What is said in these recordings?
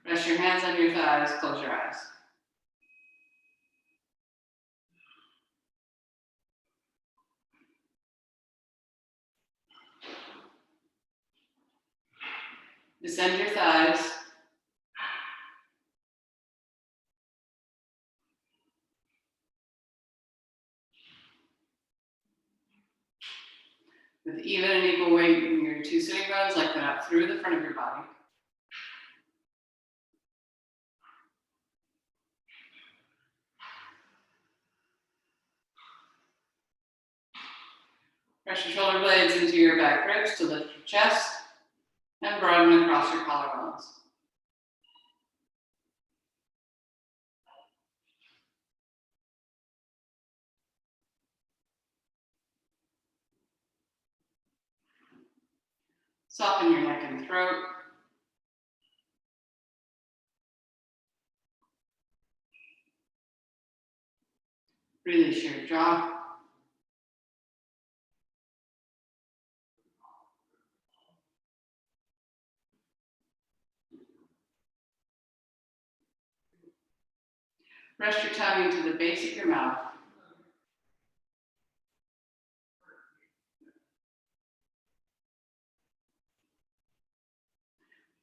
Rest your hands on your thighs, close your eyes. Descend your thighs. With even and equal weight, bring your two sitting bones lengthen up through the front of your body. Press your shoulder blades into your back ribs to lift your chest and broaden across your collarbones. Soften your neck and throat. Release your jaw. Rest your tongue into the base of your mouth.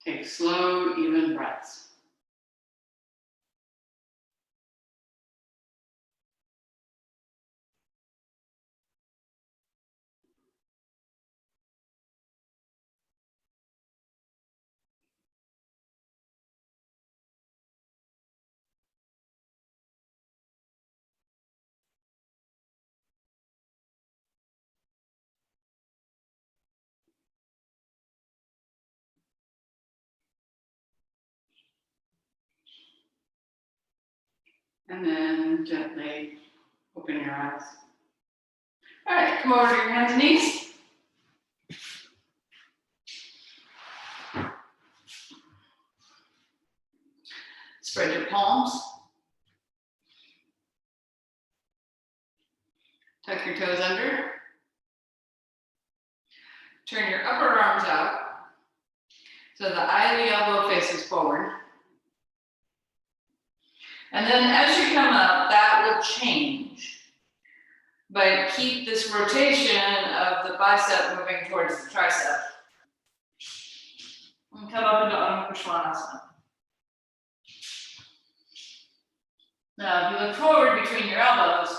Take slow, even breaths. And then gently open your eyes. All right, come over to your hands and knees. Spread your palms. Tuck your toes under. Turn your upper arms out so the eye of the elbow faces forward. And then as you come up, that will change. But keep this rotation of the bicep moving towards the tricep. And come up into Uttanasana. Now, if you look forward between your elbows,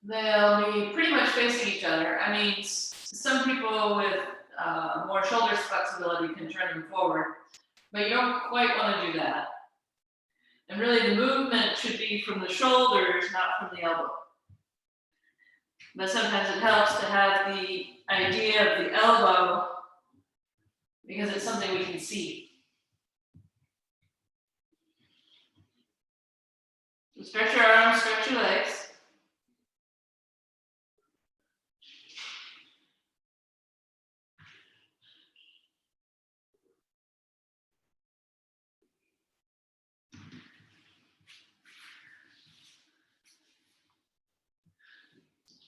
they'll be pretty much facing each other. I mean, some people with more shoulder flexibility can turn them forward, but you don't quite want to do that. And really the movement should be from the shoulders, not from the elbow. But sometimes it helps to have the idea of the elbow because it's something we can see. So stretch your arms, stretch your legs.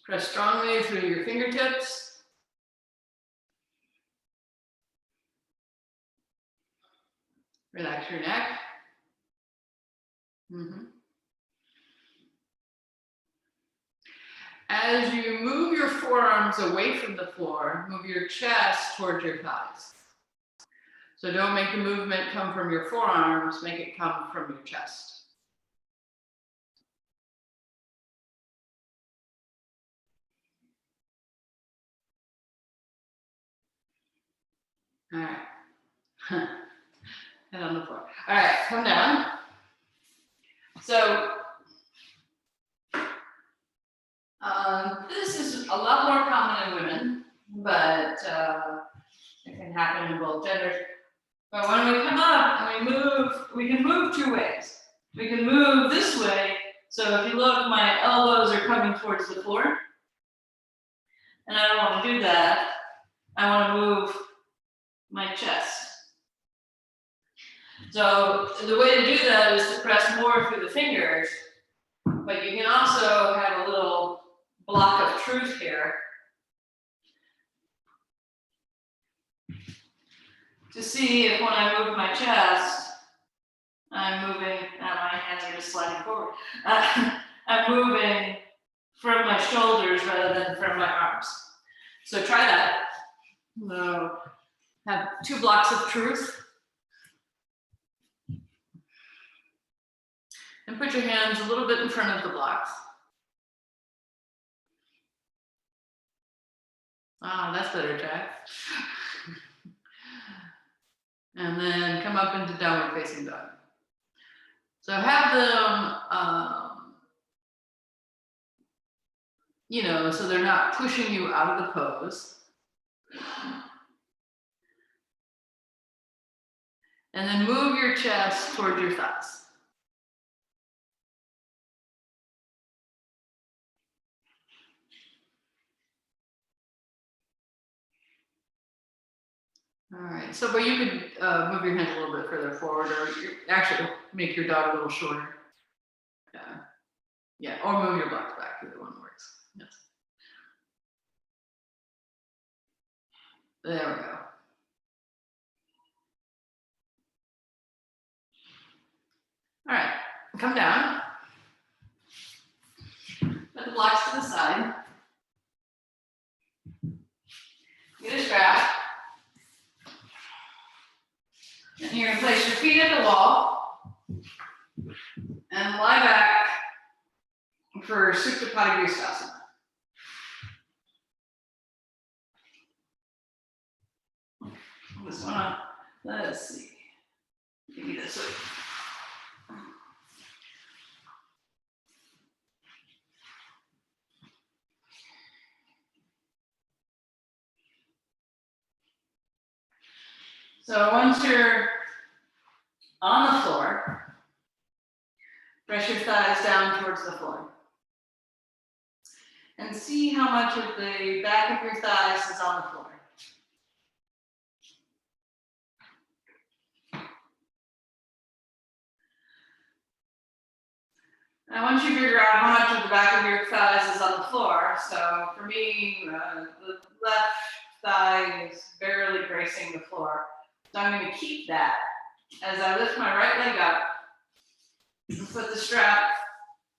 Press strongly through your fingertips. Relax your neck. As you move your forearms away from the floor, move your chest towards your thighs. So don't make the movement come from your forearms, make it come from your chest. All right. Head on the floor. All right, come down. So this is a lot more common in women, but it can happen in both genders. But when we come up and we move, we can move two ways. We can move this way. So if you look, my elbows are coming towards the floor. And I don't want to do that. I want to move my chest. So the way to do that is to press more through the fingers, but you can also have a little block of truth here. to see if when I move my chest, I'm moving, my hands are just sliding forward. I'm moving from my shoulders rather than from my arms. So try that. So have 2 blocks of truth. And put your hands a little bit in front of the blocks. Ah, that's better, Jack. And then come up into downward facing dog. So have them, you know, so they're not pushing you out of the pose. And then move your chest towards your thighs. All right, so but you could move your hands a little bit further forward, or actually make your dog a little shorter. Yeah, or move your blocks back, either one works. Yes. There we go. All right, come down. Put the blocks to the side. Get a strap. And you're gonna place your feet at the wall and lie back for Supta Padangusthasana. This one up. Let's see. Maybe this way. So once you're on the floor, press your thighs down towards the floor. And see how much of the back of your thighs is on the floor. Now, once you figure out how much of the back of your thighs is on the floor, so for me, the left thigh is barely gracing the floor. So I'm going to keep that as I lift my right leg up and put the strap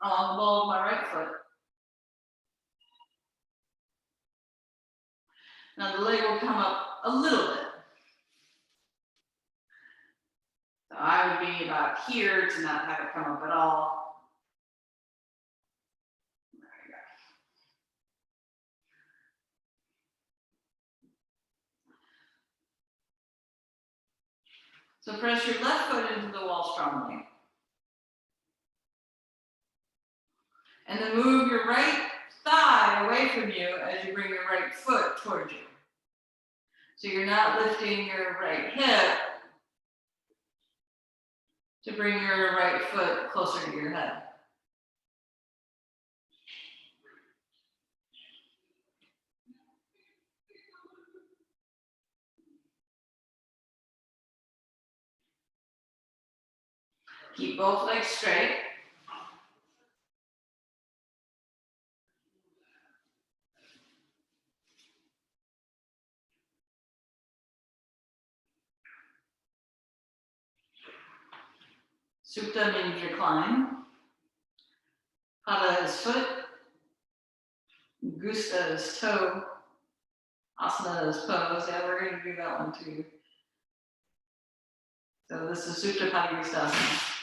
along the ball of my right foot. Now the leg will come up a little bit. So I would be about here to not have it come up at all. There we go. So press your left foot into the wall strongly. And then move your right thigh away from you as you bring your right foot towards you. So you're not lifting your right hip to bring your right foot closer to your head. Keep both legs straight. Supta means recline. Pada is foot. Gusta is toe. Asana is pose. Yeah, we're going to do that one too. So this is Supta Padangusthasana.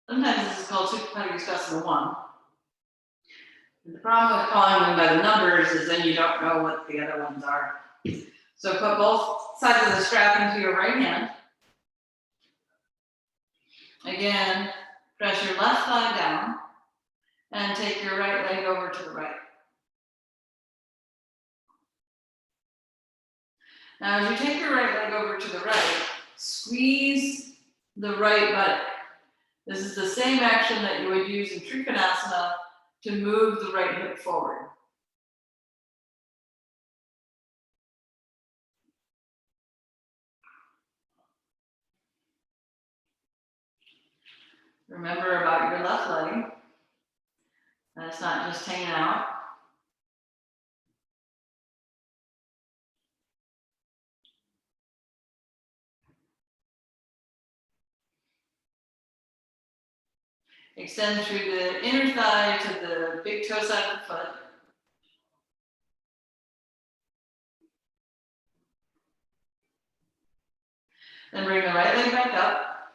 Sometimes this is called Supta Padangusthasana 1. The problem with calling them by the numbers is then you don't know what the other ones are. So put both sides of the strap into your right hand. Again, press your left thigh down and take your right leg over to the right. Now, as you take your right leg over to the right, squeeze the right buttock. This is the same action that you would use in Trikonasana to move the right hip forward. Remember about your left leg. That's not just hanging out. Extend through the inner thigh to the big toe side of the foot. Then bring the right leg back up.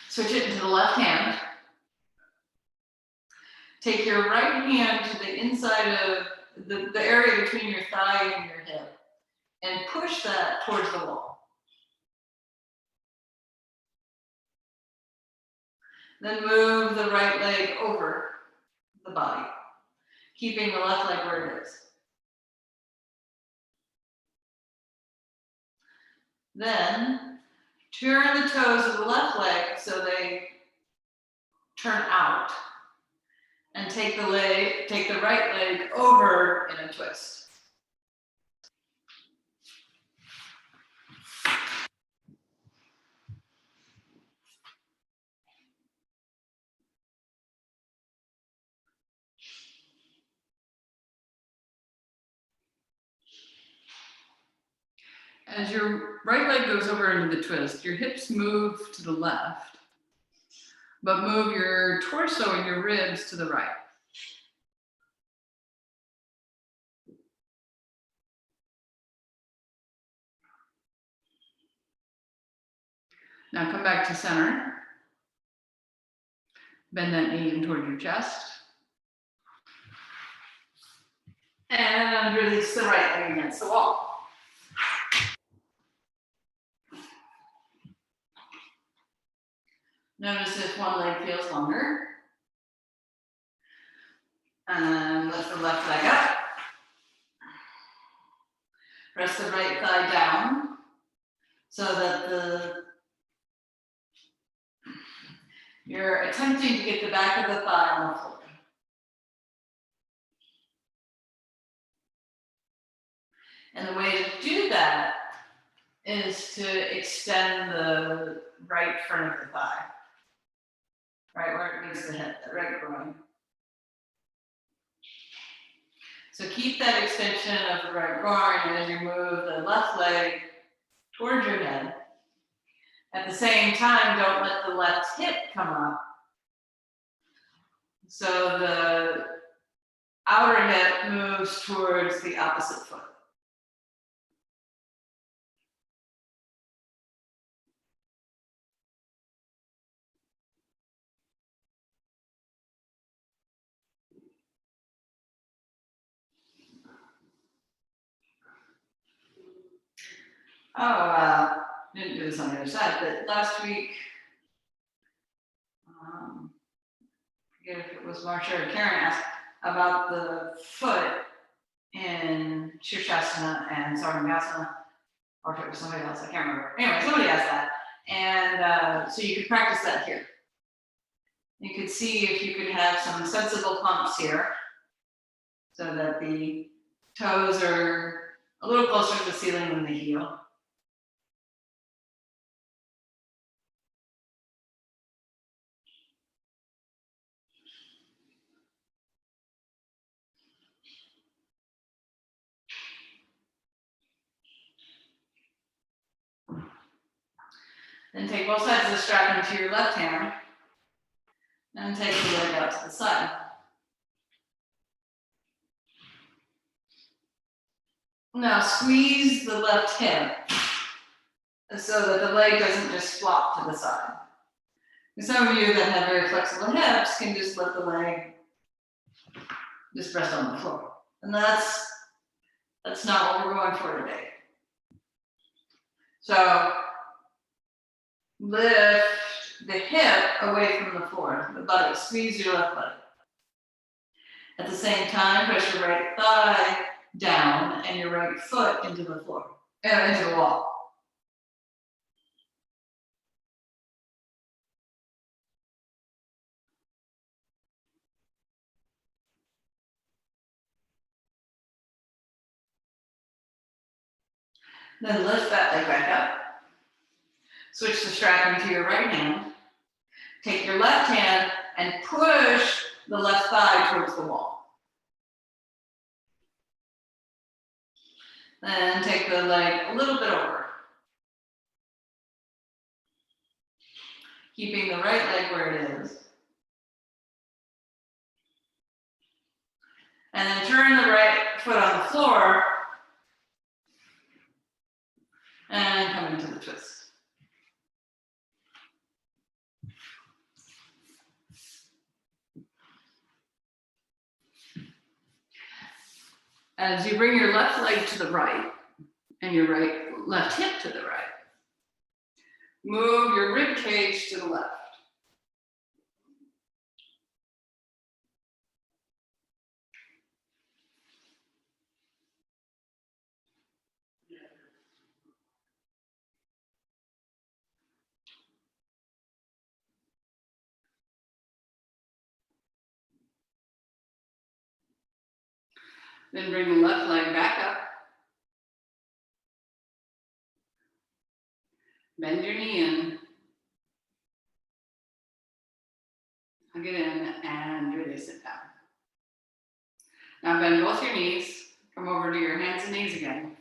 Switch it into the left hand. Take your right hand to the inside of the area between your thigh and your hip and push that towards the wall. Then move the right leg over the body, keeping the left leg where it is. Then turn the toes of the left leg so they turn out, and take the right leg over in a twist. As your right leg goes over into the twist, your hips move to the left, but move your torso and your ribs to the right. Now come back to center. Bend that knee in toward your chest. And release the right leg against the wall. Notice if one leg feels longer. And lift the left leg up. Press the right thigh down so that you're attempting to get the back of the thigh on the floor. And the way to do that is to extend the right front of the thigh, right where it meets the hip, the right groin. So keep that extension of the right groin as you move the left leg towards your head. At the same time, don't let the left hip come up. So the outer hip moves towards the opposite foot. Didn't do this on the other side, but last week, I forget if it was Marsha or Karen asked about the foot in Shavasana and Sarvangasana, or if it was somebody else, I can't remember. Anyway, somebody asked that. And so you could practice that here. You could see if you could have some sensible pumps here so that the toes are a little closer to the ceiling than the heel. Then take both sides of the strap into your left hand and take the leg out to the side. Now squeeze the left hip so that the leg doesn't just flop to the side. And some of you that have very flexible hips can just let the leg just rest on the floor. And that's not what we're going for today. So lift the hip away from the floor, the buttock, squeeze your left leg. At the same time, press your right thigh down and your right foot into the floor, into the wall. Then lift that leg back up. Switch the strap into your right hand. Take your left hand and push the left thigh towards the wall. Then take the leg a little bit over. keeping the right leg where it is. And then turn the right foot on the floor and come into the twist. As you bring your left leg to the right and your left hip to the right, move your rib cage to the left. Then bring the left leg back up. Bend your knee in. Hug it in and release it down. Now bend both your knees. Come over to your hands and knees again.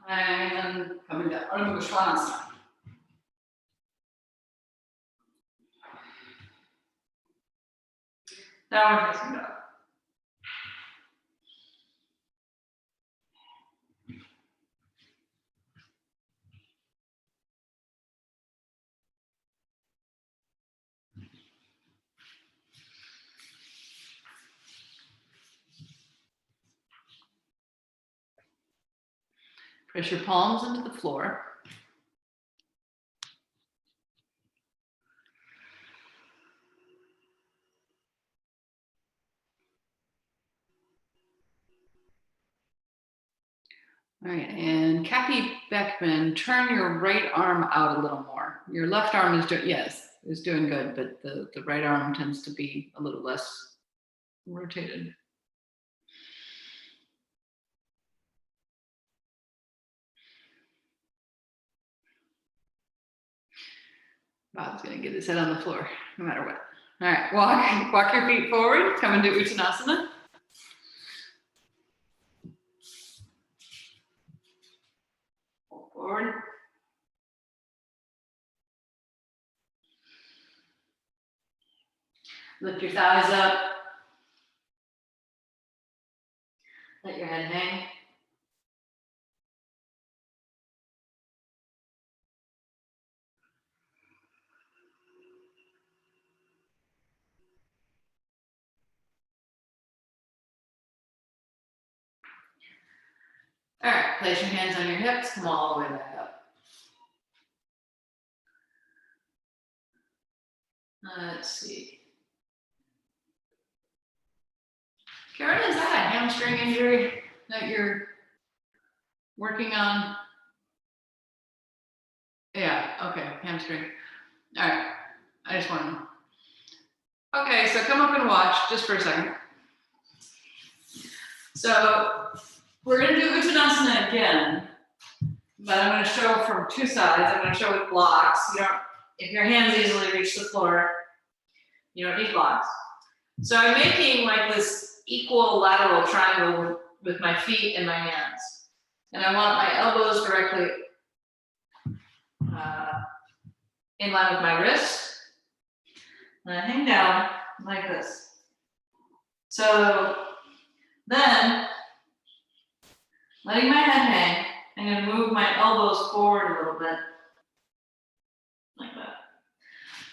And coming down. Shavasana. Downward facing dog. Press your palms into the floor. All right, and Kathy Beckman, turn your right arm out a little more. Your left arm is doing good, but the right arm tends to be a little less rotated. Bob's gonna get his head on the floor, no matter what. All right, walk your feet forward, come into Uttanasana. Forward. Lift your thighs up. Let your head hang. All right, place your hands on your hips, come all the way back up. Let's see. Karen, is that a hamstring injury that you're working on? Yeah, okay, hamstring. All right, I just want to. Okay, so come up and watch just for a second. So we're going to do Uttanasana again, but I'm going to show from two sides. I'm going to show with blocks. If your hands easily reach the floor, you don't need blocks. So I'm making like this equal lateral triangle with my feet and my hands. And I want my elbows directly in line with my wrist. And I hang down like this. So then, letting my head hang, I'm going to move my elbows forward a little bit. Like that.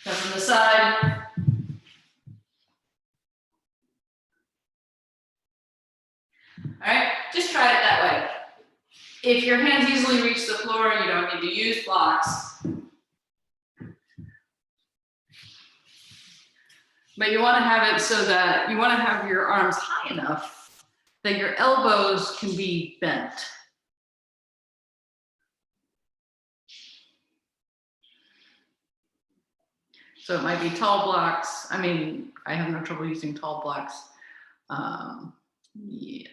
So from the side. All right, just try it that way. If your hands easily reach the floor, you don't need to use blocks. But you want to have it so that you want to have your arms high enough that your elbows can be bent. So it might be tall blocks. I mean, I have no trouble using tall blocks. Yes.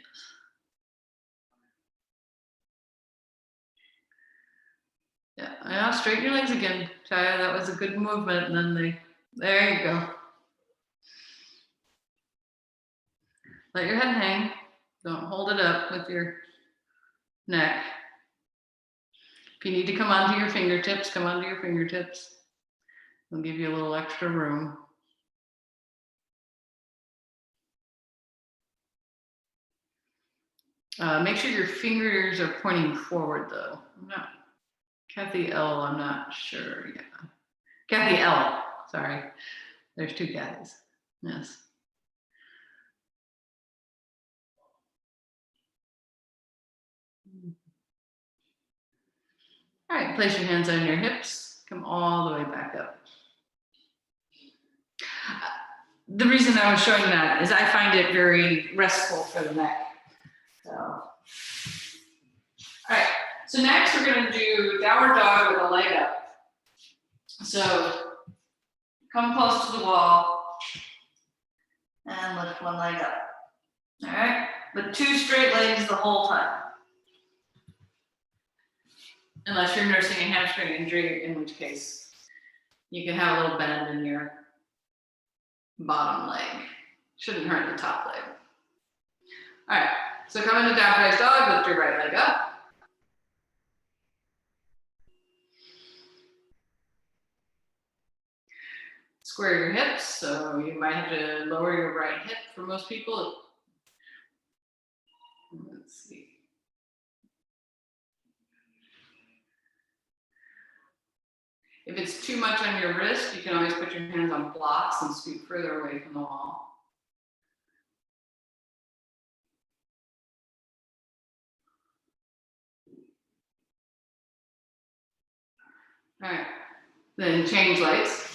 Yeah, straighten your legs again, Chaya. That was a good movement. And then there you go. Let your head hang. Don't hold it up with your neck. If you need to come onto your fingertips, come onto your fingertips. We'll give you a little extra room. Make sure your fingers are pointing forward though. Kathy L, I'm not sure. Yeah. Kathy L, sorry. There's two Kathys. Yes. All right, place your hands on your hips. Come all the way back up. The reason I was showing that is I find it very restful for the neck. So, all right. So next we're going to do downward dog with a leg up. So come close to the wall and lift one leg up. All right, with two straight legs the whole time. Unless you're nursing a hamstring injury, in which case you can have a little bend in your bottom leg. Shouldn't hurt the top leg. All right, so come into down-faced dog, lift your right leg up. Square your hips, so you might have to lower your right hip for most people. Let's see. If it's too much on your wrist, you can always put your hands on blocks and scoot further away from the wall. All right, then change legs.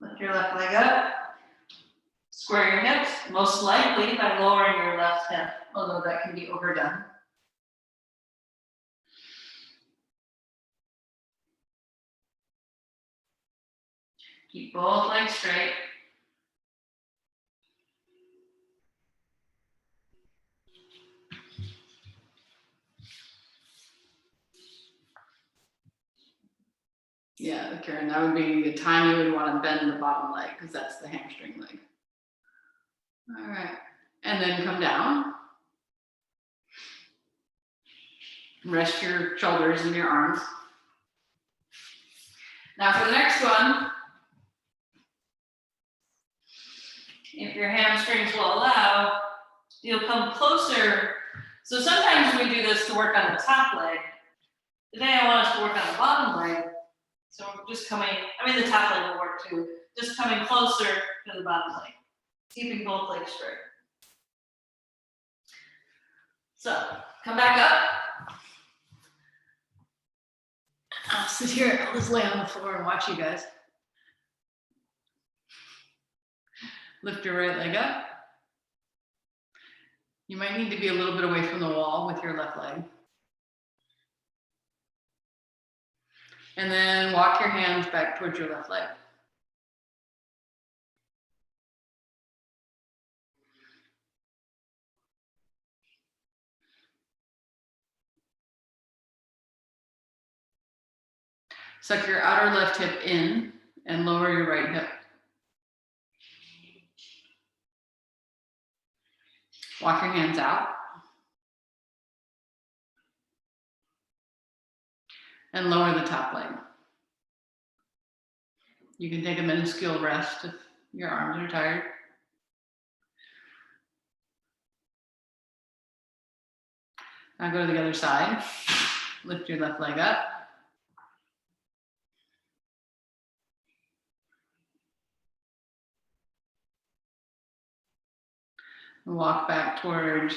Lift your left leg up. Square your hips, most likely by lowering your left hip, although that can be overdone. Keep both legs straight. Yeah, Karen, that would be the time you would want to bend the bottom leg because that's the hamstring leg. All right, and then come down. Rest your shoulders and your arms. Now for the next one, if your hamstrings will allow, you'll come closer. So sometimes we do this to work on the top leg. Today I want us to work on the bottom leg. So we're just coming, I mean the top leg will work too, just coming closer to the bottom leg, keeping both legs straight. So come back up. I'll sit here, I'll just lay on the floor and watch you guys. Lift your right leg up. You might need to be a little bit away from the wall with your left leg. And then walk your hands back towards your left leg. Suck your outer left hip in and lower your right hip. Walk your hands out. And lower the top leg. You can take a minuscule rest if your arms are tired. Now go to the other side. Lift your left leg up. And walk back toward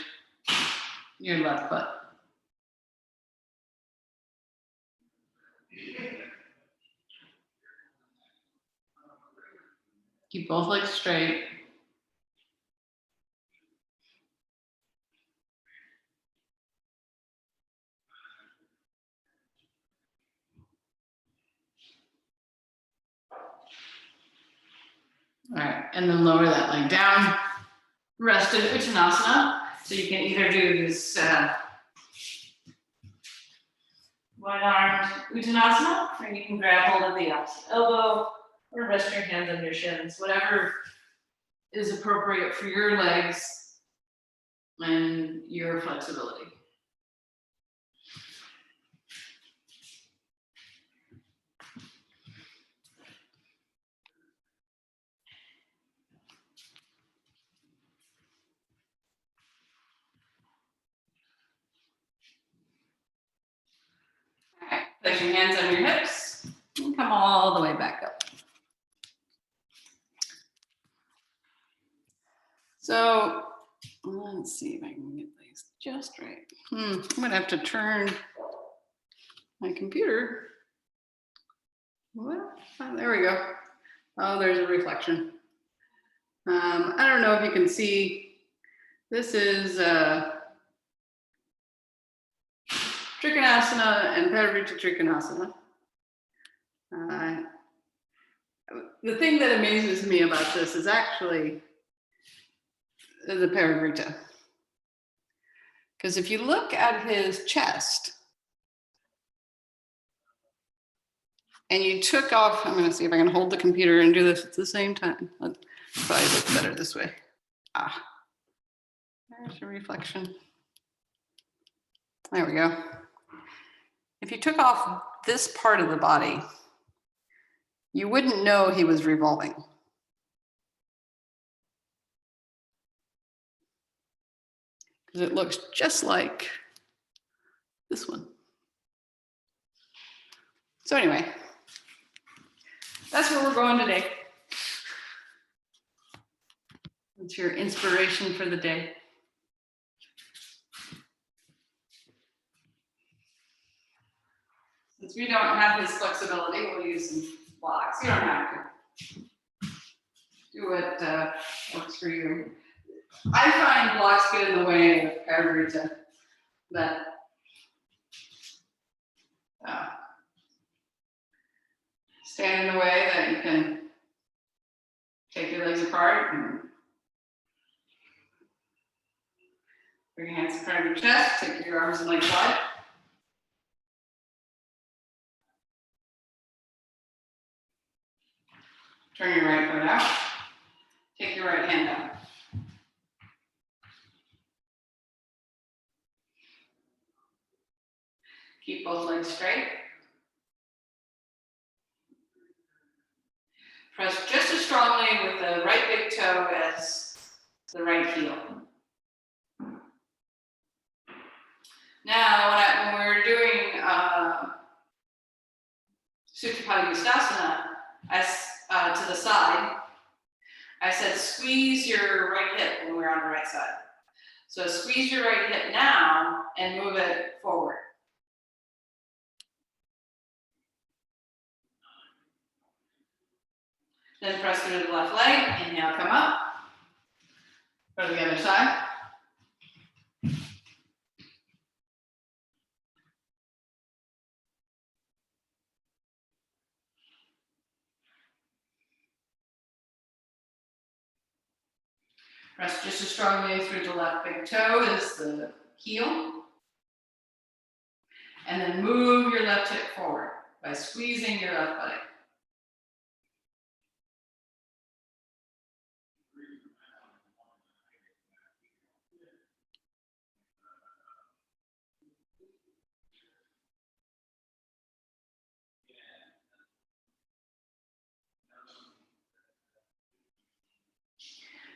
your left foot. Keep both legs straight. All right, and then lower that leg down. Rest in Uttanasana. So you can either do this wide-armed Uttanasana, or you can grab hold of the opposite elbow, or rest your hands on your shins, whatever is appropriate for your legs and your flexibility. All right, place your hands on your hips and come all the way back up. So let's see if I can get these just right. I'm gonna have to turn my computer. Well, there we go. Oh, there's a reflection. I don't know if you can see. This is Uttanasana and Parivrtta Trikonasana. The thing that amazes me about this is actually the Parivrtta. Because if you look at his chest, and you took off, I'm gonna see if I can hold the computer and do this at the same time. It'll probably look better this way. There's a reflection. There we go. If you took off this part of the body, you wouldn't know he was revolving. Because it looks just like this one. So anyway, that's where we're going today. That's your inspiration for the day. Since we don't have his flexibility, we'll use some blocks. You don't have to. Do what works for you. I find blocks get in the way of Parivrtta, but stand in the way that you can take your legs apart and bring your hands in front of your chest, take your arms and legs wide. Turn your right foot out. Take your right hand down. Keep both legs straight. Press just as strongly with the right big toe as the right heel. Now, when we're doing Uttanasana, to the side, I said squeeze your right hip when we're on the right side. So squeeze your right hip now and move it forward. Then press through the left leg, inhale, come up. Go to the other side. Press just as strongly through the left big toe as the heel. And then move your left hip forward by squeezing your left leg.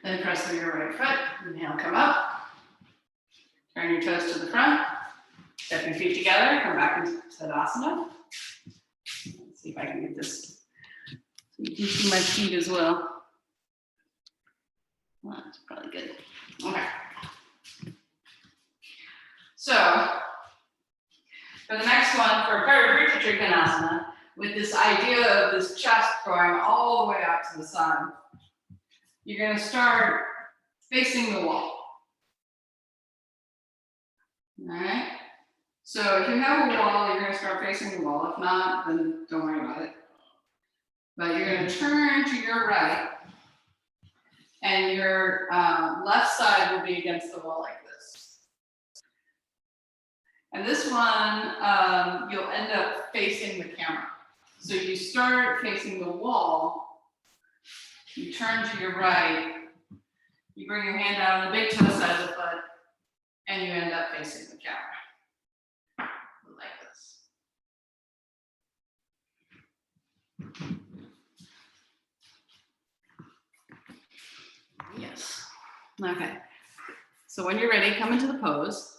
Then press through your right foot, inhale, come up. Turn your toes to the front. Step your feet together, come back into Shavasana. Let's see if I can get this so you can see my feet as well. Well, that's probably good. Okay. So, for the next one, for Parivrtta Trikonasana, with this idea of this chest going all the way out to the side, you're going to start facing the wall. All right? So if you have a wall, you're going to start facing the wall. If not, then don't worry about it. But you're going to turn to your right, and your left side will be against the wall like this. And this one, you'll end up facing the camera. So you start facing the wall, you turn to your right, You bring your hand out on the big toe side of the foot, and you end up facing the camera, like this. Yes. Okay. So when you're ready, come into the pose.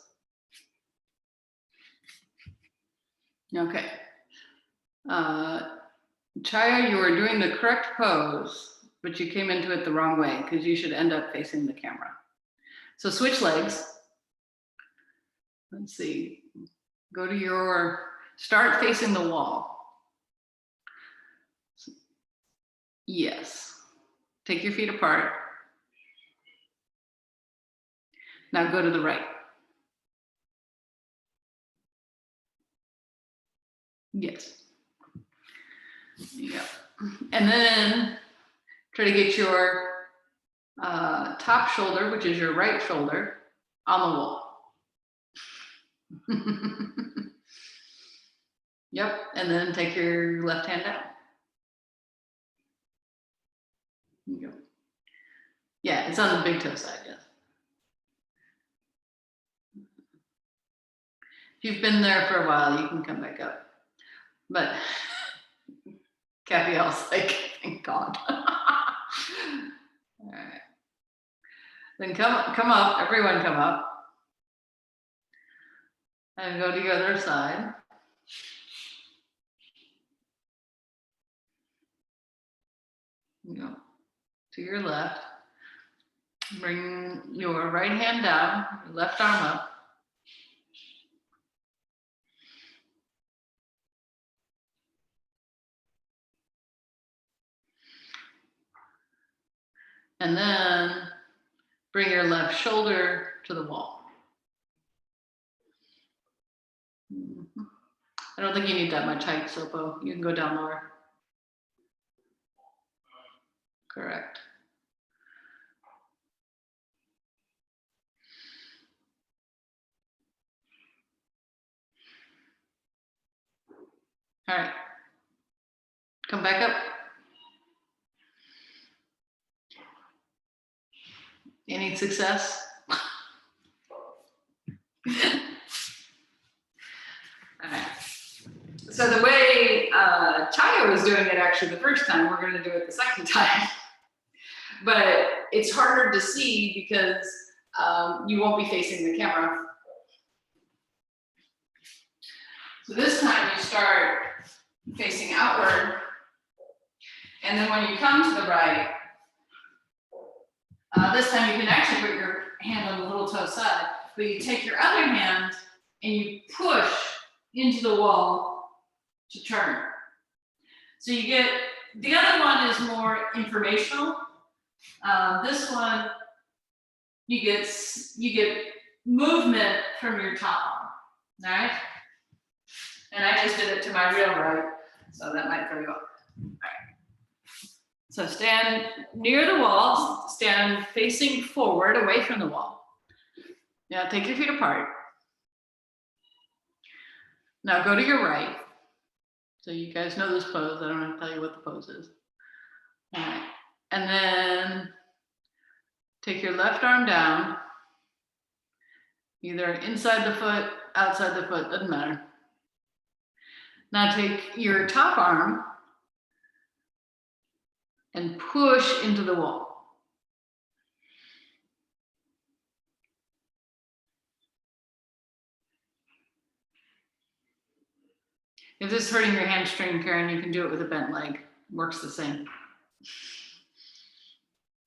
Okay. Chaya, you are doing the correct pose, but you came into it the wrong way because you should end up facing the camera. So switch legs. Let's see. Go to your, start facing the wall. Yes. Take your feet apart. Now go to the right. Yes. Yeah. And then try to get your top shoulder, which is your right shoulder, on the wall. Yep. And then take your left hand out. There you go. Yeah, it's on the big toe side, yes. If you've been there for a while, you can come back up. But Capiel's like, thank God. All right. Then come up, everyone come up. And go to the other side. Go to your left. Bring your right hand down, your left arm up. And then bring your left shoulder to the wall. I don't think you need that much height, Sopo. You can go down lower. Correct. All right. Come back up. Any success? All right. So the way Chaya was doing it actually the first time, we're going to do it the second time. But it's harder to see because you won't be facing the camera. So this time you start facing outward. And then when you come to the right, this time you can actually put your hand on the little toe side, but you take your other hand and you push into the wall to turn. So you get, the other one is more informational. This one, you get movement from your top arm, all right? And I just did it to my real right, so that might throw you off. All right. So stand near the wall, stand facing forward, away from the wall. Now take your feet apart. Now go to your right. So you guys know this pose. I don't have to tell you what the pose is. All right. And then take your left arm down, either inside the foot, outside the foot, doesn't matter. Now take your top arm and push into the wall. If this is hurting your hamstring, Karen, you can do it with a bent leg. Works the same.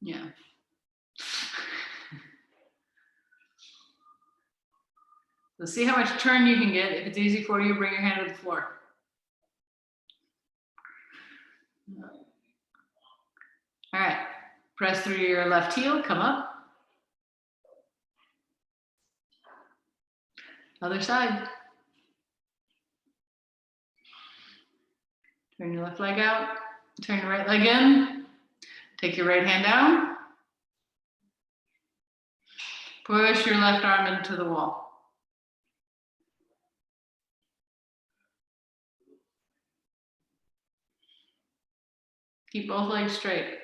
Yeah. So see how much turn you can get. If it's easy for you, bring your hand to the floor. All right, press through your left heel, come up. Other side. Turn your left leg out, turn your right leg in. Take your right hand down. Push your left arm into the wall. Keep both legs straight.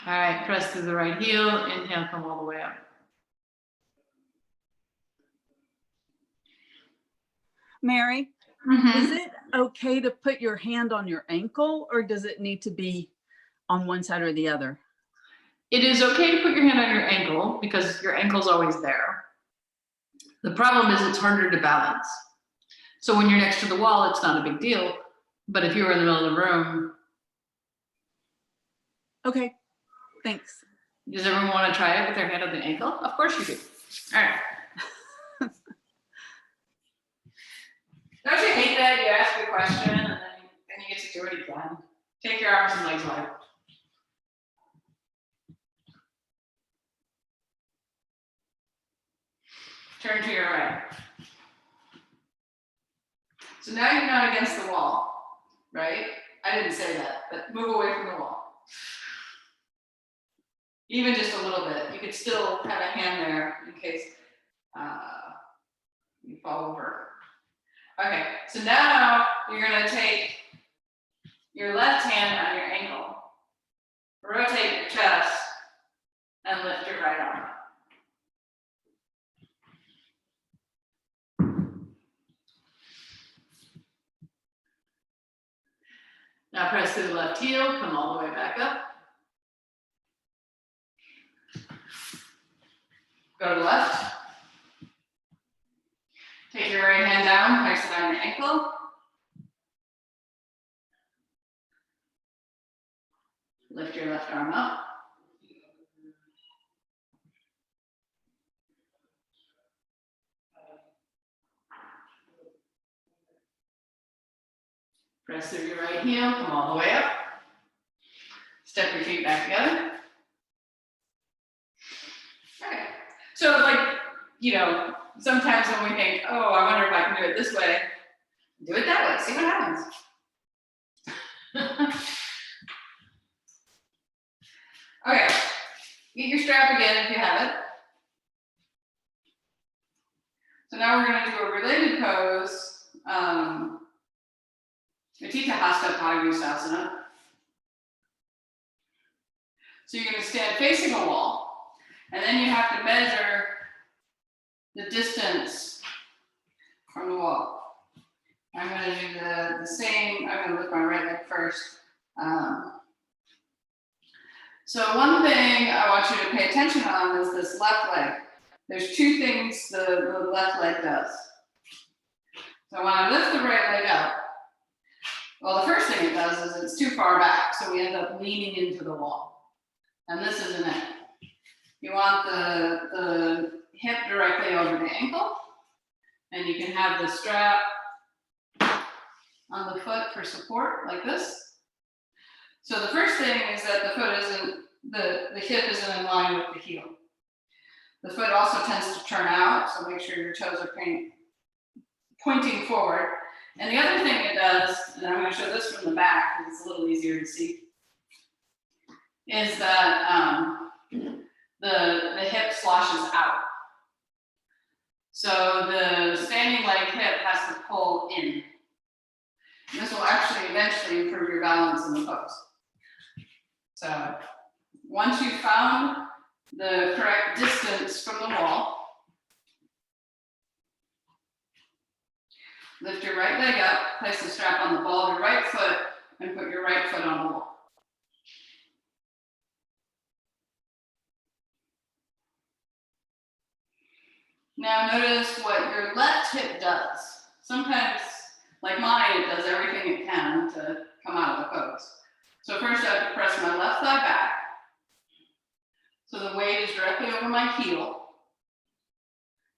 All right, press through the right heel, inhale, come all the way up. Mary, is it okay to put your hand on your ankle, or does it need to be on one side or the other? It is okay to put your hand on your ankle because your ankle's always there. The problem is it's harder to balance. So when you're next to the wall, it's not a big deal. But if you were in the middle of the room. Okay, thanks. Does everyone want to try it with their hand on the ankle? Of course you do. All right. Don't you hate that? You ask a question and then you get to do it again. Take your arms and legs wide. Turn to your right. So now you're not against the wall, right? I didn't say that, but move away from the wall. Even just a little bit. You could still have a hand there in case you fall over. Okay, so now you're going to take your left hand on your ankle, rotate your chest, and lift your right arm. Now press through the left heel, come all the way back up. Go to the left. Take your right hand down, place it on your ankle. Lift your left arm up. Press through your right heel, come all the way up. Step your feet back together. Okay. So like, you know, sometimes when we think, oh, I wonder if I can do it this way, do it that way, see what happens. Okay, get your strap again if you have it. So now we're going to do a related pose, Uttanasana. So you're going to stand facing a wall, and then you have to measure the distance from the wall. I'm going to do the same. I'm going to lift my right leg first. So one thing I want you to pay attention on is this left leg. There's two things the left leg does. So when I lift the right leg up, well, the first thing it does is it's too far back, so we end up leaning into the wall. And this isn't it. You want the hip directly over the ankle, and you can have the strap on the foot for support, like this. So the first thing is that the foot isn't, the hip isn't in line with the heel. The foot also tends to turn out, so make sure your toes are pointing forward. And the other thing it does, and I'm going to show this from the back because it's a little easier to see, is that the hip sloshes out. So the standing leg hip has to pull in. And this will actually eventually improve your balance in the pose. So once you've found the correct distance from the wall, lift your right leg up, place the strap on the ball of your right foot, and put your right foot on the wall. Now notice what your left hip does. Sometimes, like mine, it does everything it can to come out of the pose. So first I have to press my left thigh back. So the weight is directly over my heel.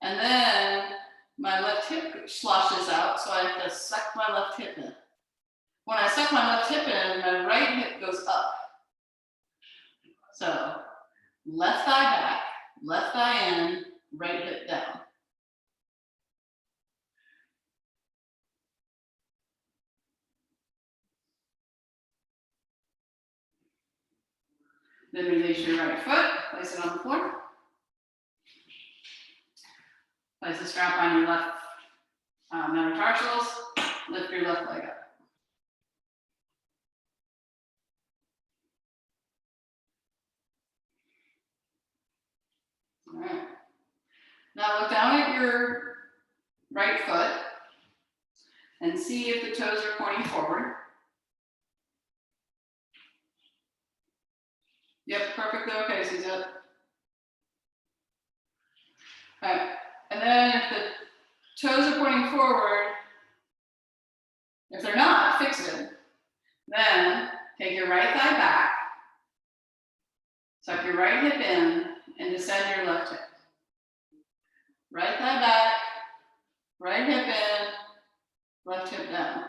And then my left hip sloshes out, so I have to suck my left hip in. When I suck my left hip in, my right hip goes up. So left thigh back, left thigh in, right hip down. Then release your right foot, place it on the floor. Place the strap on your left metatarsals, lift your left leg up. . Now look down at your right foot and see if the toes are pointing forward. Yep, perfectly okay, Suzette. All right, and then if the toes are pointing forward, if they're not, fix it. Then take your right thigh back, suck your right hip in, and descend your left hip. Right thigh back, right hip in, left hip down.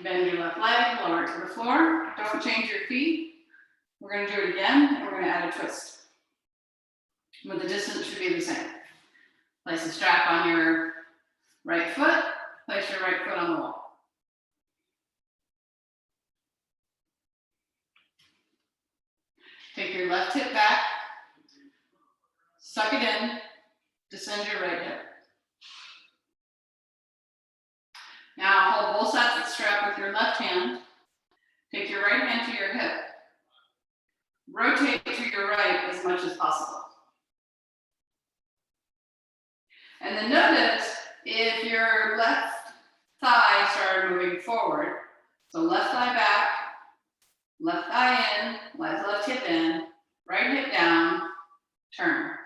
Bend your left leg, lower it to the floor. Don't change your feet. We're going to do it again, and we're going to add a twist. But the distance should be the same. Place the strap on your right foot. Place your right foot on the wall. Take your left hip back. Suck it in. Descend your right hip. Now hold both sides of the strap with your left hand. Take your right hand to your hip. Rotate to your right as much as possible. And then notice if your left thigh started moving forward. So left thigh back, left thigh in, left hip in, right hip down, turn.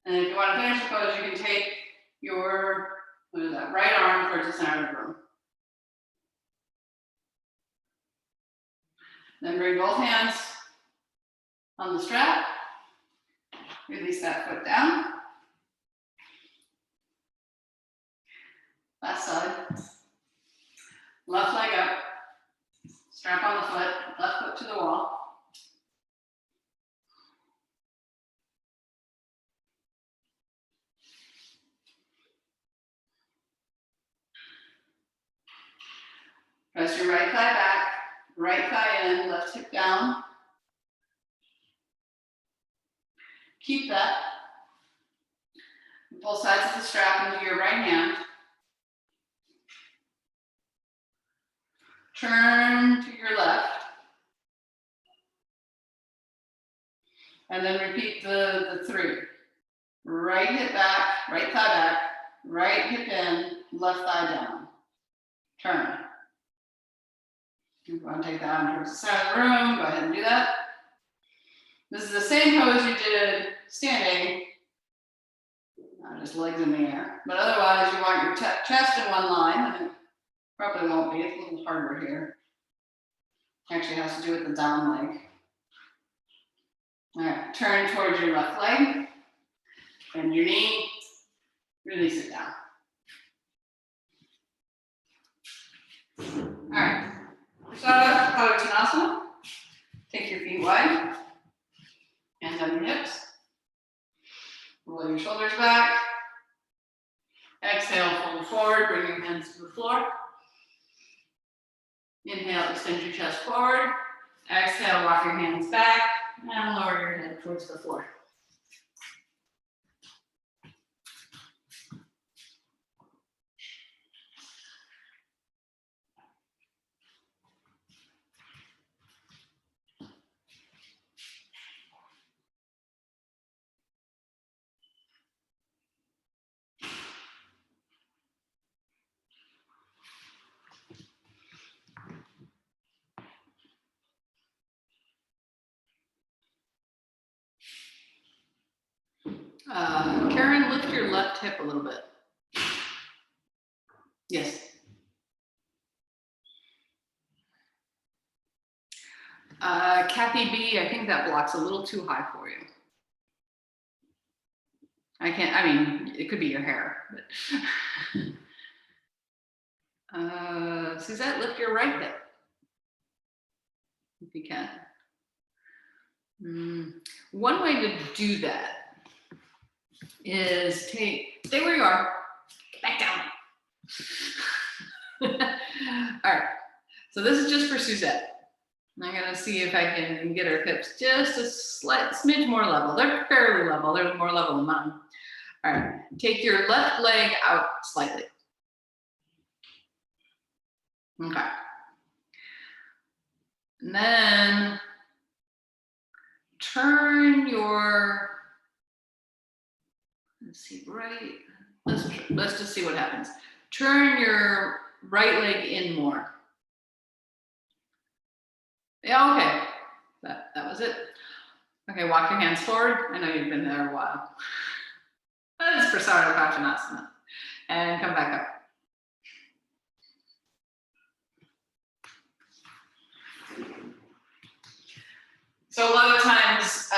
And if you want to finish the pose, you can take your right arm towards the center of the room. Then bring both hands on the strap. Release that foot down. Last side. Left leg up. Strap on the foot. Left foot to the wall. Press your right thigh back, right thigh in, left hip down. Keep that. Pull sides of the strap into your right hand. Turn to your left. And then repeat the three. Right hip back, right thigh back, right hip in, left thigh down. Turn. You want to take that on towards the side of the room, go ahead and do that. This is the same pose you did standing, not just legs in the air. But otherwise, you want your chest in one line, and it probably won't be, it's a little harder here. Actually has to do with the down leg. All right, turn towards your left leg, bend your knee, release it down. All right. Uttanasana. Take your feet wide. Hands on your hips. Roll your shoulders back. Exhale, fold forward. Bring your hands to the floor. Inhale, extend your chest forward. Exhale, walk your hands back. And lower your head towards the floor. Karen, lift your left hip a little bit. Yes. Kathy B, I think that block's a little too high for you. I mean, it could be your hair, but Suzette, lift your right hip. If you can. One way to do that is stay where you are, get back down. All right, so this is just for Suzette. I'm gonna see if I can get her hips just a slight smidge more level. They're fairly level, they're more level than mine. All right, take your left leg out slightly. Okay. And then turn your, let's see, right, let's just see what happens. Turn your right leg in more. Yeah, okay, that was it. Okay, walk your hands forward. I know you've been there a while. That is Prasarita Uttanasana. And come back up. So a lot of times,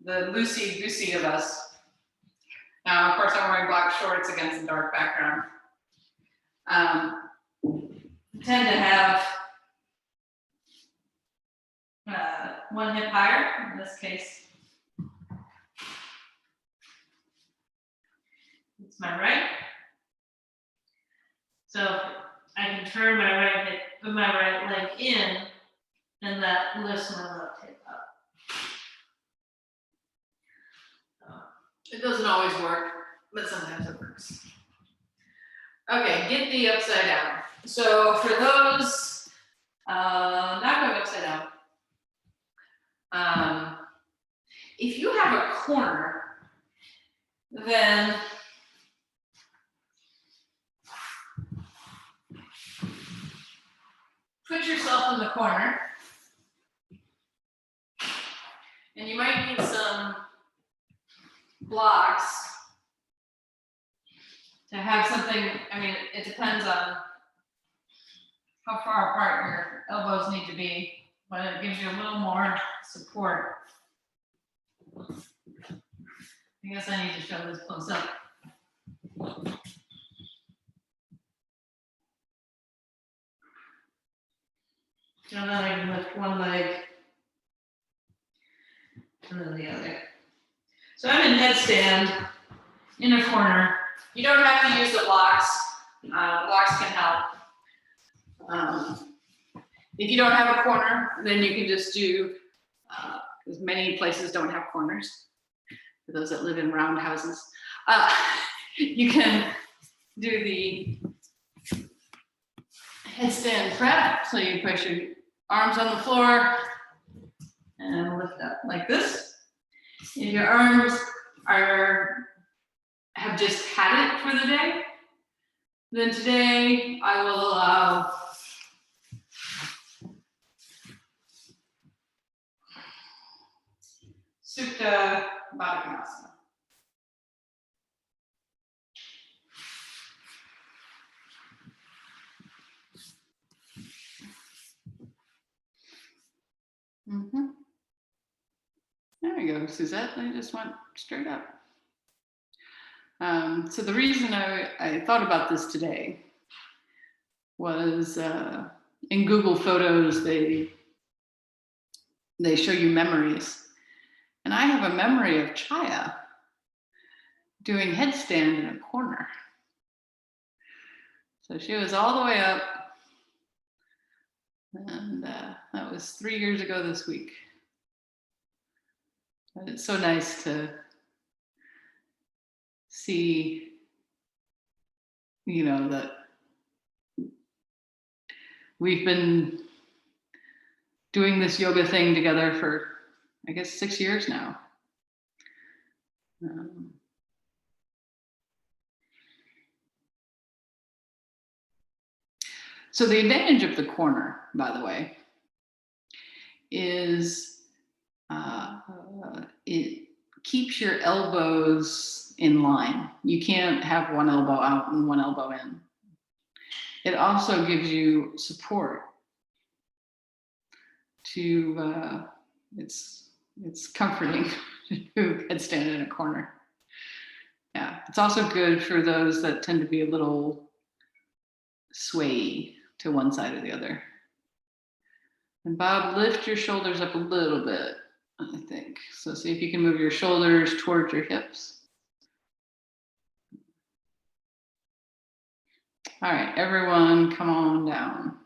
the loosey-goosey of us, now of course I'm wearing black shorts against a dark background, tend to have one hip higher, in this case. It's my right. So I can turn my right hip, put my right leg in, and that lifts my left hip up. It doesn't always work, but sometimes it works. Okay, get the upside down. So for those not going upside down, if you have a corner, then put yourself in the corner, and you might need some blocks to have something. I mean, it depends on how far apart your elbows need to be, but it gives you a little more support. I guess I need to show this close up. So now I can lift one leg and then the other. So I'm in headstand in a corner. You don't have to use the blocks. Blocks can help. If you don't have a corner, then you can just do, because many places don't have corners, for those that live in round houses, you can do the headstand prep. So you put your arms on the floor and lift up like this. If your arms have just had it for the day, then today I will allow Supta Baddha Konasana. There we go, Suzette. I just went straight up. So the reason I thought about this today was in Google Photos, they show you memories. And I have a memory of Chaya doing headstand in a corner. So she was all the way up. And that was 3 years ago this week. But it's so nice to see, that we've been doing this yoga thing together for, I guess, 6 years now. So the advantage of the corner, by the way, is it keeps your elbows in line. You can't have one elbow out and one elbow in. It also gives you support to, it's comforting to do headstand in a corner. Yeah, it's also good for those that tend to be a little sway to one side or the other. And Bob, lift your shoulders up a little bit, I think. So see if you can move your shoulders towards your hips. All right, everyone, come on down.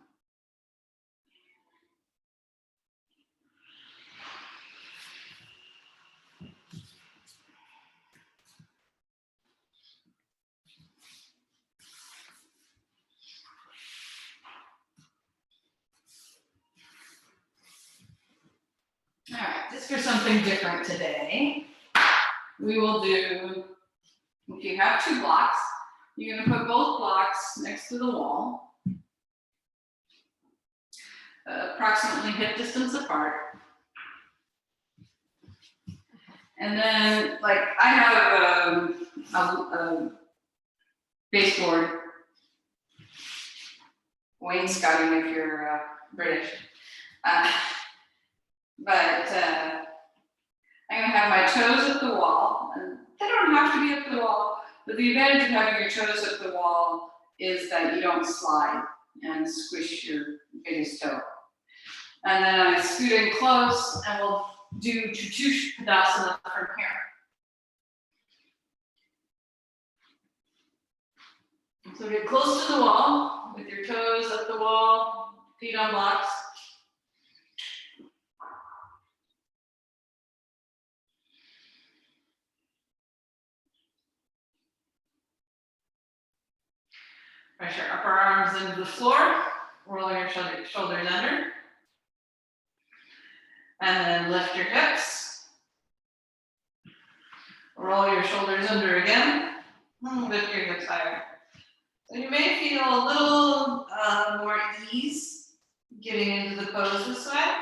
All right, just for something different today, we will do, if you have 2 blocks, you're gonna put both blocks next to the wall, approximately hip distance apart. And then, like, I have a baseboard, wainscoting if you're British. But I'm gonna have my toes at the wall, and they don't have to be up the wall, but the advantage of having your toes at the wall is that you don't slide and squish your biggest toe. And then I scoot in close, and we'll do Uttanasana from here. So get close to the wall with your toes up the wall, feet on blocks. Press your upper arms into the floor, roll your shoulders under. And then lift your hips. Roll your shoulders under again. Lift your hips higher. So you may feel a little more ease getting into the pose this way.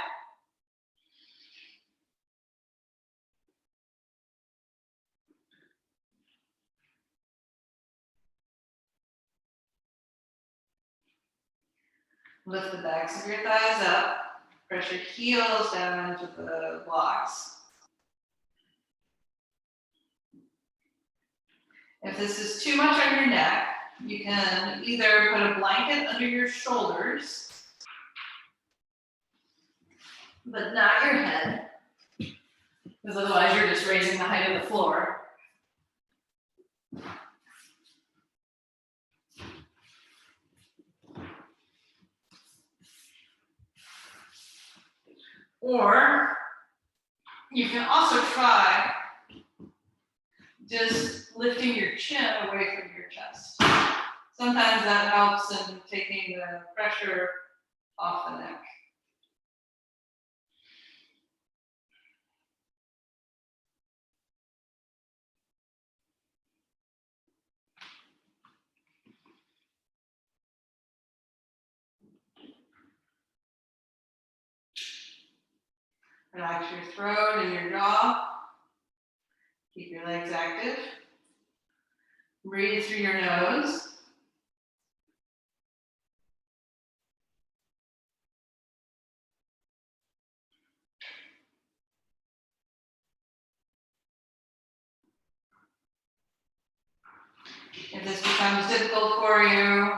Lift the backs of your thighs up. Press your heels down into the blocks. If this is too much on your neck, you can either put a blanket under your shoulders, but not your head, because otherwise you're just raising the height of the floor. Or you can also try just lifting your chin away from your chest. Sometimes that helps in taking the pressure off the neck. Relax your throat and your jaw. Keep your legs active. Breathe through your nose. If this becomes difficult for you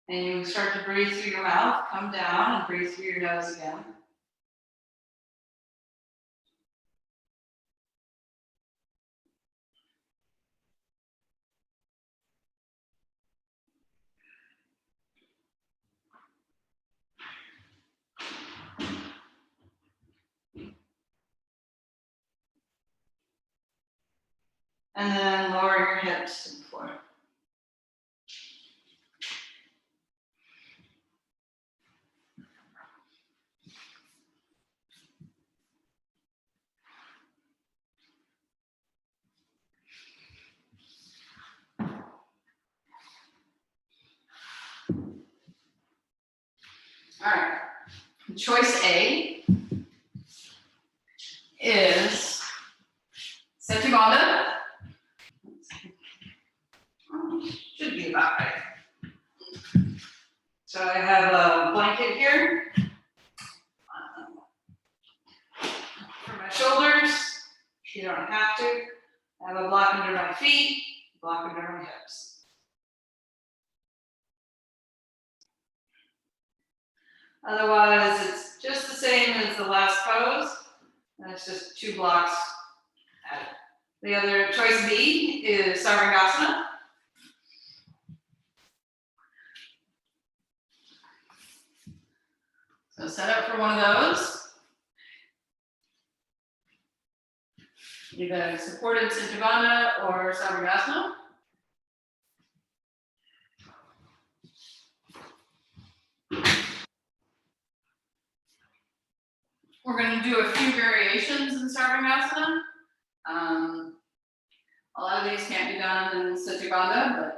and you start to breathe through your mouth, come down and breathe through your nose again. And then lower your hips to the floor. All right, choice A is Shavasana. Should be about right. So I have a blanket here for my shoulders. You don't have to. I have a block under my feet, block under my hips. Otherwise, it's just the same as the last pose, and it's just 2 blocks added. The other choice B is Shavasana. So set up for one of those. Either supported Shavasana or Shavasana. we're going to do a few variations in Sarvangasana. A lot of these can't be done in Satyabandha,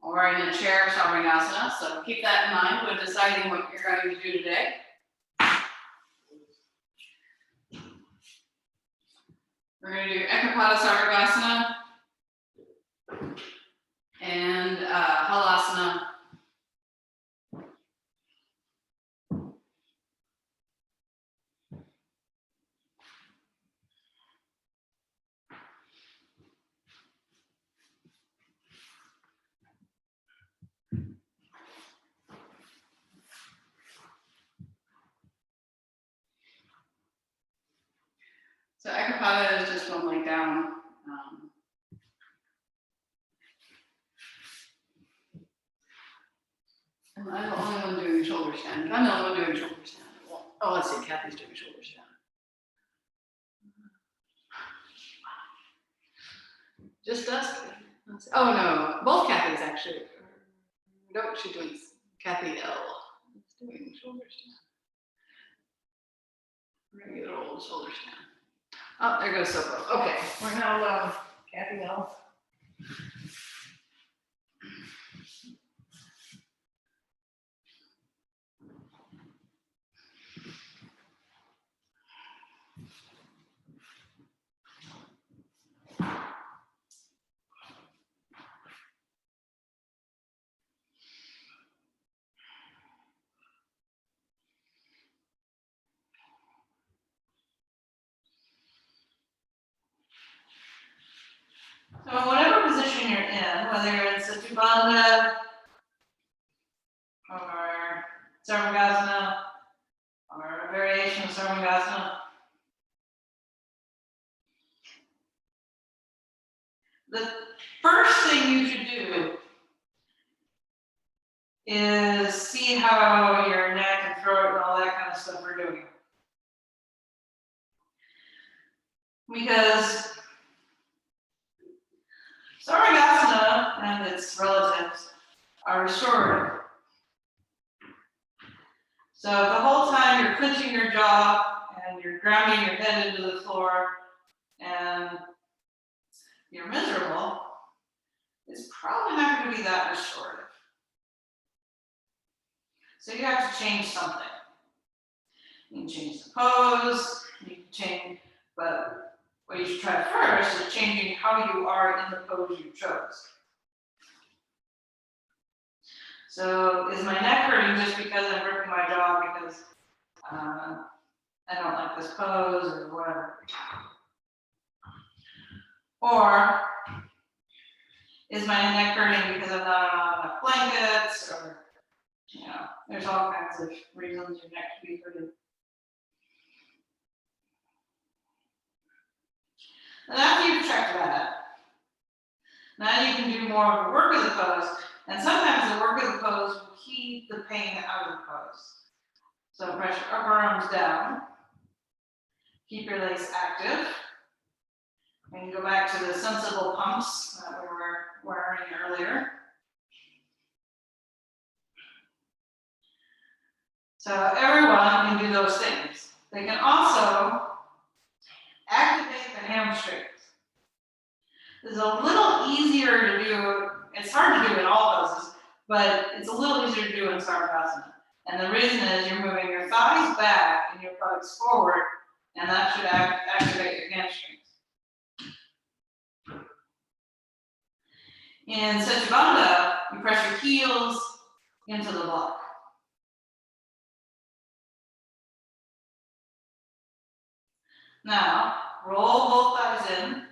or in a chair Sarvangasana, so keep that in mind when deciding what you're going to do today. We're going to do Ekapada Sarvangasana and Halasana. So Ekapada is just one leg down. I'm the only one doing shoulder stand. I'm the only one doing shoulder stand. Well, oh, let's see, Kathy's doing shoulder stand. Just us? Oh no, both Kathy's actually. No, she's doing Kathy L. Is doing shoulder stand. Regular old shoulder stand. Oh, there goes Sopo. Okay, we're now Kathy L. So whatever position you're in, whether it's Satyabandha or Sarvangasana or a variation of Sarvangasana, the first thing you should do is see how your neck and throat and all that kind of stuff are doing. Because Sarvangasana and its relatives are restorative. So the whole time you're clenching your jaw and you're grounding your head into the floor and you're miserable, it's probably not going to be that restorative. So you have to change something. You can change the pose, you can change, but what you should try first is changing how you are in the pose you chose. So is my neck hurting just because I'm ripping my jaw because I don't like this pose or whatever? Or is my neck hurting because I'm not on enough blankets, or, you know, there's all kinds of reasons your neck could be hurting. And after you've checked that, now you can do more of the work of the pose, and sometimes the work of the pose will keep the pain out of the pose. So press your upper arms down, keep your legs active, and go back to the sensible pumps that we were wearing earlier. So everyone can do those things. They can also activate the hamstrings. This is a little easier to do. It's hard to do in all poses, but it's a little easier to do in Sarvangasana. And the reason is you're moving your thighs back and your buttocks forward, and that should activate your hamstrings. In Satyabandha, you press your heels into the block. Now, roll both thighs in.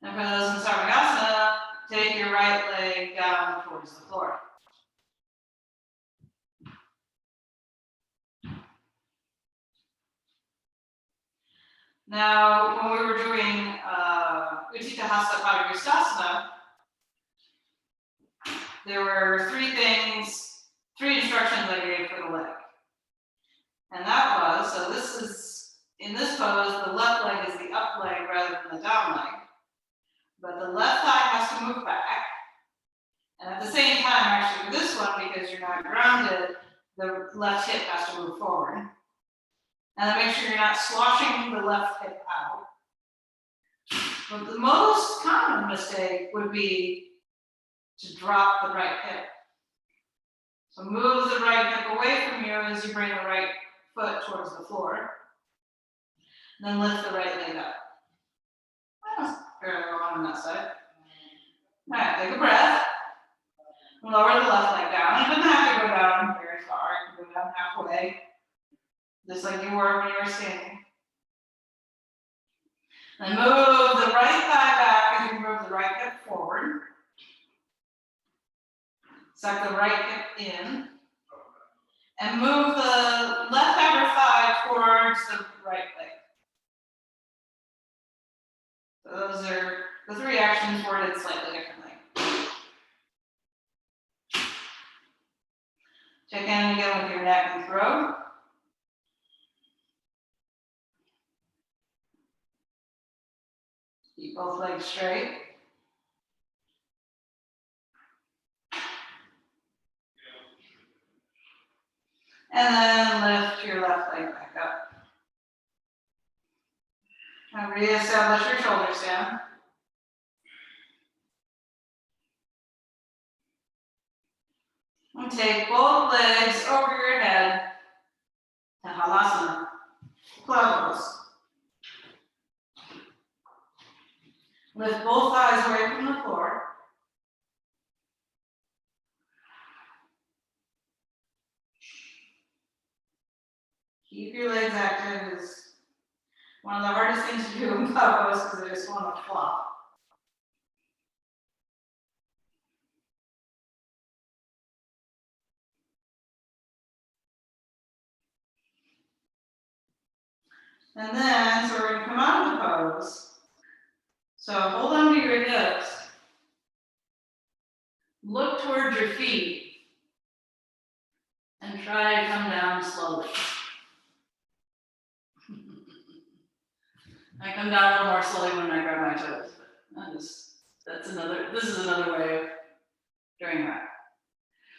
And for those in Sarvangasana, take your right leg down towards the floor. Now, when we were doing Uttanasana, there were three instructions I gave for the leg. And that was, so this is, in this pose, the left leg is the up leg rather than the down leg. But the left thigh has to move back. And at the same time, actually, with this one, because you're not grounded, the left hip has to move forward. And then make sure you're not sloshing the left hip out. But the most common mistake would be to drop the right hip. So move the right hip away from you as you bring the right foot towards the floor. Then lift the right leg up. That's fairly well on that side. All right, take a breath. Lower the left leg down. It doesn't have to go down very far. You can go down halfway, just like you were when you were standing. Then move the right thigh back as you move the right hip forward. Suck the right hip in. And move the left outer thigh towards the right leg. So those are the three actions worded slightly differently. Check in again with your neck and throat. Keep both legs straight. And then lift your left leg back up. Now reestablish your shoulders down. And take both legs over your head to Shavasana, plow pose. Lift both thighs away from the floor. Keep your legs active. Is one of the hardest things to do in plow pose because they just want to flop. And then, so we're going to come out of the pose. So hold on to your hips. Look towards your feet. And try to come down slowly. I come down a little more slowly when I grab my toes, but this is another way of doing that.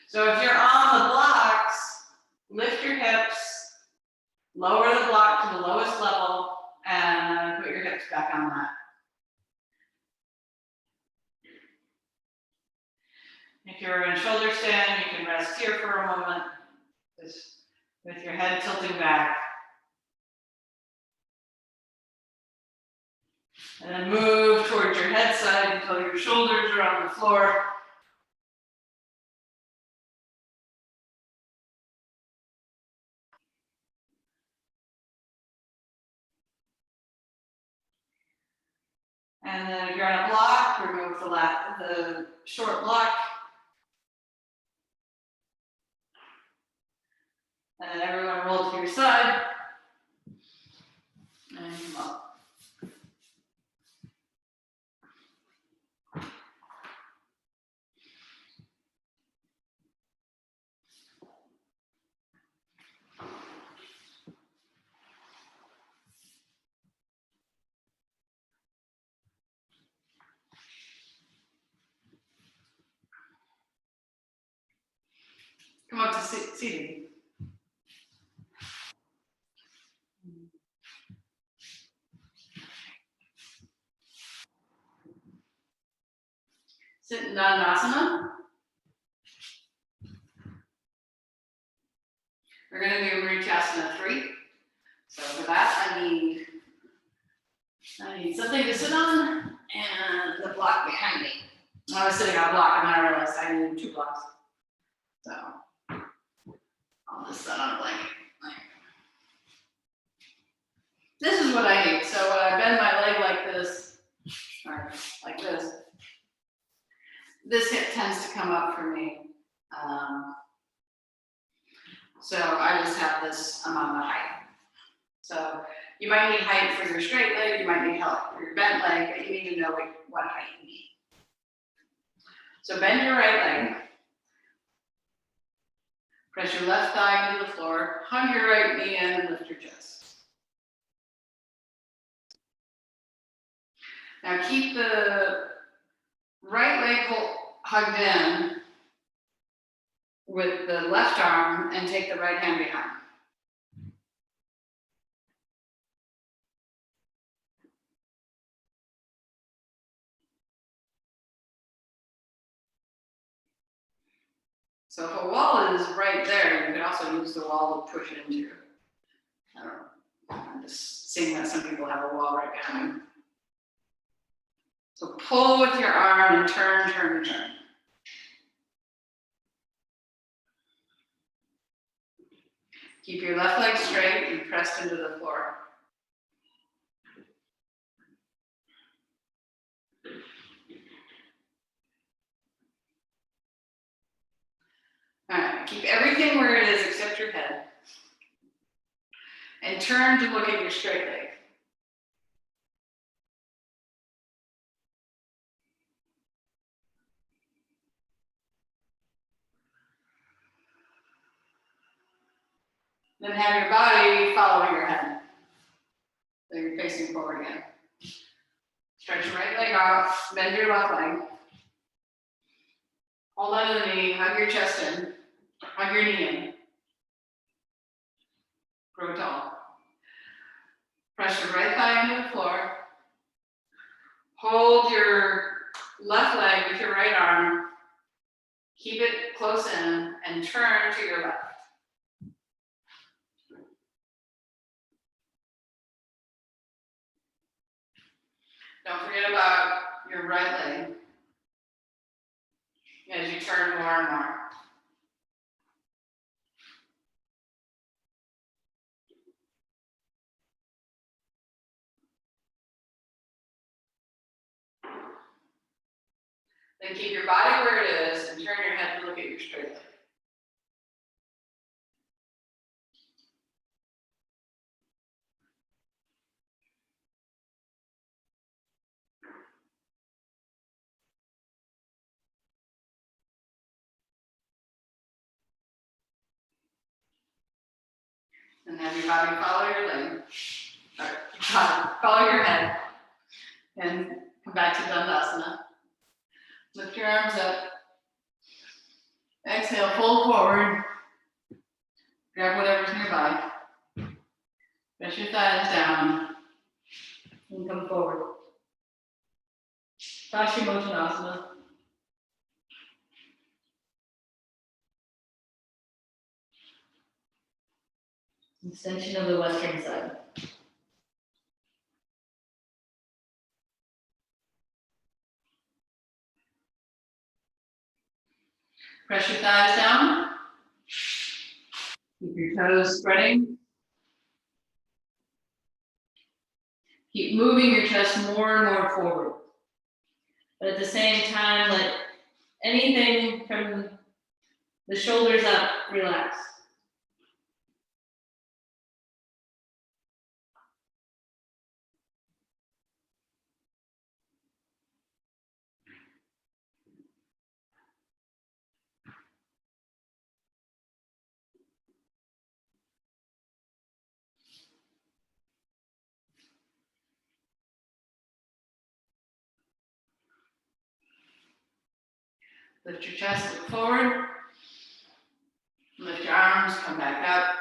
So if you're on the blocks, lift your hips, lower the block to the lowest level, and put your hips back on that. If you're in shoulder stand, you can rest here for a moment, just with your head tilting back. And then move towards your head side until your shoulders are on the floor. And then if you're on a block, remove the short block. And then everyone roll to your side. And come up. Come up to seating. Sit in Untitled. We're going to do Uttanasana 3. So for that, I need something to sit on and the block behind me. I was sitting on a block and I realized I needed 2 blocks. So I'll just sit on a blanket. This is what I need. So when I bend my leg like this, or like this hip tends to come up for me. So I just have this amount of height. So you might need height for your straight leg, you might need help for your bent leg, but you need to know what height you need. So bend your right leg. Press your left thigh into the floor, hug your right knee in and lift your chest. Now keep the right leg hugged in with the left arm and take the right hand behind. So if a wall is right there, you could also use the wall to push into. I don't know. I'm just seeing that some people have a wall right behind them. So pull with your arm and turn, turn, turn. Keep your left leg straight and pressed into the floor. All right, keep everything where it is except your head. And turn to look at your straight leg. Then have your body follow your head. So you're facing forward again. Stretch your right leg off, bend your left leg. Hold on to the knee, hug your chest in, hug your knee in. Grow tall. Press your right thigh into the floor. Hold your left leg with your right arm. Keep it close in and turn to your left. Don't forget about your right leg as you turn more and more. Then keep your body where it is and turn your head to look at your straight leg. And have your body follow your leg. Follow your head. And come back to Dandasana. Lift your arms up. Exhale, fold forward. Grab whatever's nearby. Press your thighs down. And come forward. Uttanasana. Extension of the western side. Press your thighs down. Keep your toes spreading. Keep moving your chest more and more forward. But at the same time, let anything from the shoulders up relax. Lift your chest, look forward. Lift your arms, come back up.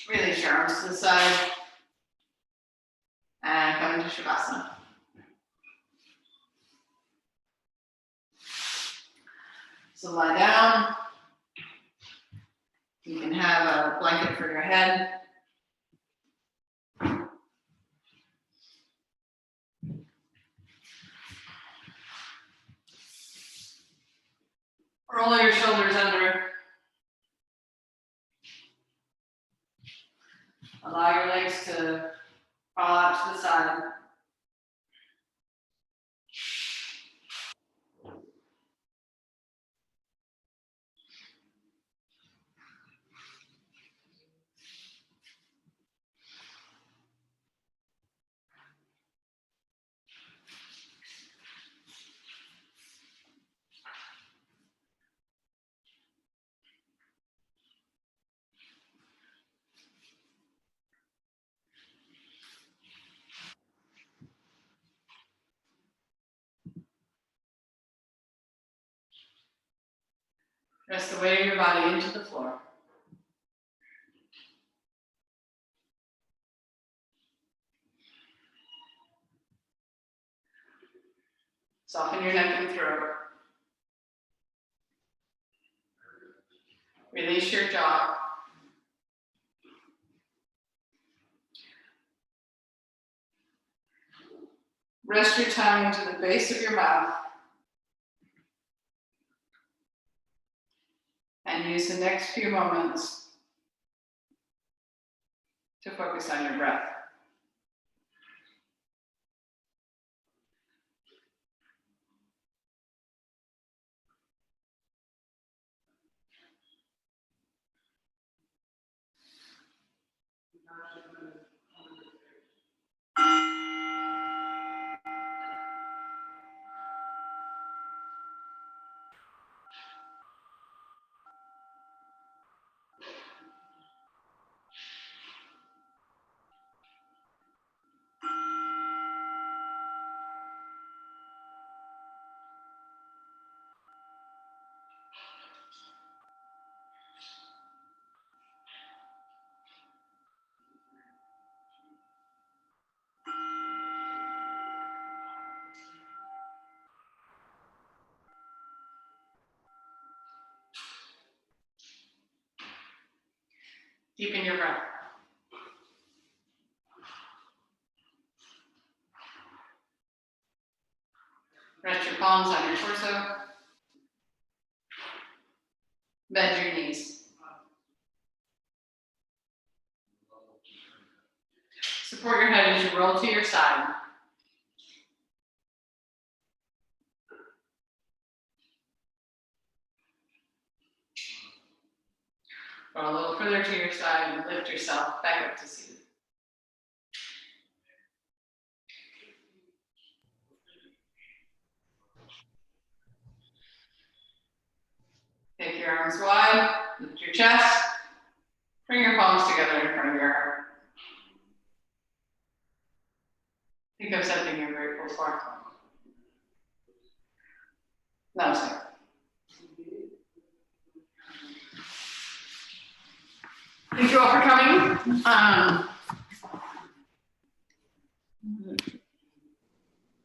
Release your arms to the side. And come into Shavasana. So lie down. You can have a blanket for your head. Roll your shoulders under. Allow your legs to fall out to the side. Press the weight of your body into the floor. Soften your neck and throat. Release your jaw. Rest your tongue into the base of your mouth. And use the next few moments to focus on your breath. Deepen your breath. Rest your palms on your torso. Bend your knees. Support your head as you roll to your side. Roll a little further to your side and lift yourself back up to seated. Take your arms wide, lift your chest, bring your palms together in front of your heart. Think of something you're grateful for. Namaste. Thank you all for coming.